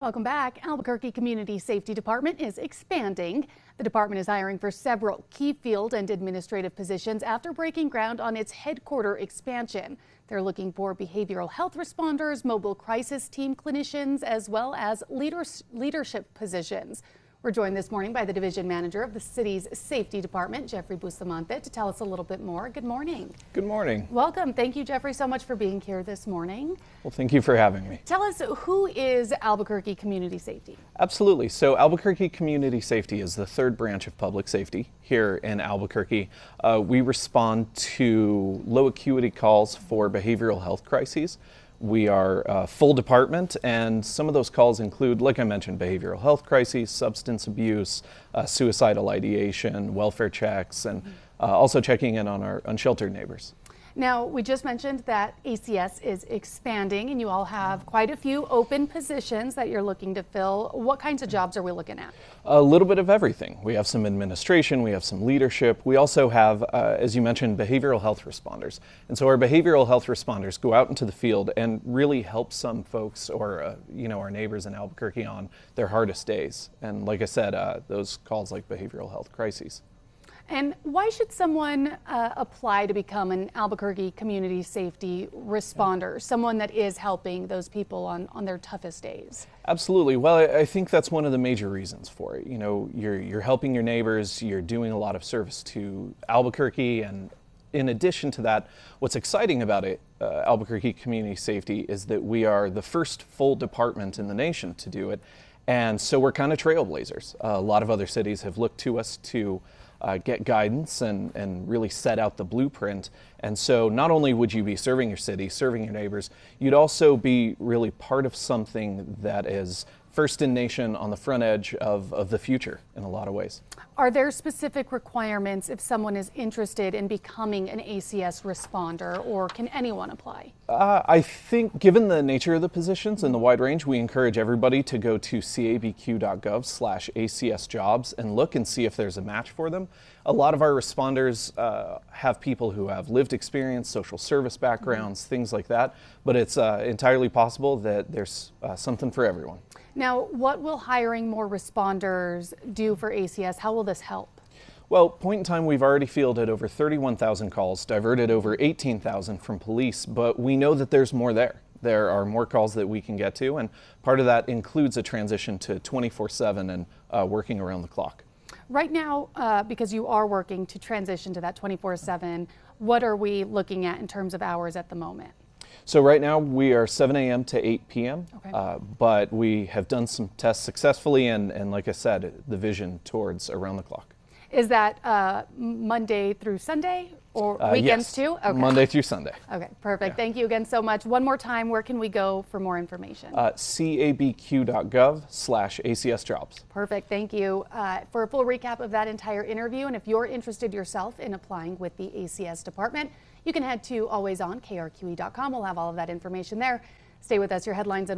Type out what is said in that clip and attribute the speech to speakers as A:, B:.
A: Welcome back. Albuquerque Community Safety Department is expanding. The department is hiring for several key field and administrative positions after breaking ground on its headquarter expansion. They're looking for behavioral health responders, mobile crisis team clinicians, as well as leadership positions. We're joined this morning by the division manager of the city's safety department, Jeffrey Bustamante, to tell us a little bit more. Good morning.
B: Good morning.
A: Welcome. Thank you, Jeffrey, so much for being here this morning.
B: Well, thank you for having me.
A: Tell us, who is Albuquerque Community Safety?
B: Absolutely. So Albuquerque Community Safety is the third branch of public safety here in Albuquerque. We respond to low acuity calls for behavioral health crises. We are a full department, and some of those calls include, like I mentioned, behavioral health crises, substance abuse, suicidal ideation, welfare checks, and also checking in on our unsheltered neighbors.
A: Now, we just mentioned that ACS is expanding, and you all have quite a few open positions that you're looking to fill. What kinds of jobs are we looking at?
B: A little bit of everything. We have some administration, we have some leadership. We also have, as you mentioned, behavioral health responders. And so our behavioral health responders go out into the field and really help some folks or, our neighbors in Albuquerque on their hardest days. And like I said, those calls like behavioral health crises.
A: And why should someone apply to become an Albuquerque Community Safety responder, someone that is helping those people on their toughest days?
B: Absolutely. Well, I think that's one of the major reasons for it. You know, you're helping your neighbors, you're doing a lot of service to Albuquerque, and in addition to that, what's exciting about it, Albuquerque Community Safety, is that we are the first full department in the nation to do it. And so we're kind of trailblazers. A lot of other cities have looked to us to get guidance and really set out the blueprint. And so not only would you be serving your city, serving your neighbors, you'd also be really part of something that is first in nation on the front edge of the future in a lot of ways.
A: Are there specific requirements if someone is interested in becoming an ACS responder, or can anyone apply?
B: I think given the nature of the positions and the wide range, we encourage everybody to go to cabq.gov/ACS jobs and look and see if there's a match for them. A lot of our responders have people who have lived experience, social service backgrounds, things like that, but it's entirely possible that there's something for everyone.
A: Now, what will hiring more responders do for ACS? How will this help?
B: Well, point in time, we've already fielded over 31,000 calls, diverted over 18,000 from police, but we know that there's more there. There are more calls that we can get to, and part of that includes a transition to 24/7 and working around the clock.
A: Right now, because you are working to transition to that 24/7, what are we looking at in terms of hours at the moment?
B: So right now we are 7 a.m. to 8 p.m.,
A: okay.
B: But we have done some tests successfully, and like I said, the vision towards around the clock.
A: Is that Monday through Sunday, or weekends
B: yes.
A: too? Okay.
B: Monday through Sunday.
A: Okay, perfect.
B: Yeah.
A: Thank you again so much. One more time, where can we go for more information?
B: cabq.gov/ACS jobs.
A: Perfect, thank you. For a full recap of that entire interview, and if you're interested yourself in applying with the ACS department, you can head to alwaysonkRQE.com. We'll have all of that information there. Stay with us. Your headlines and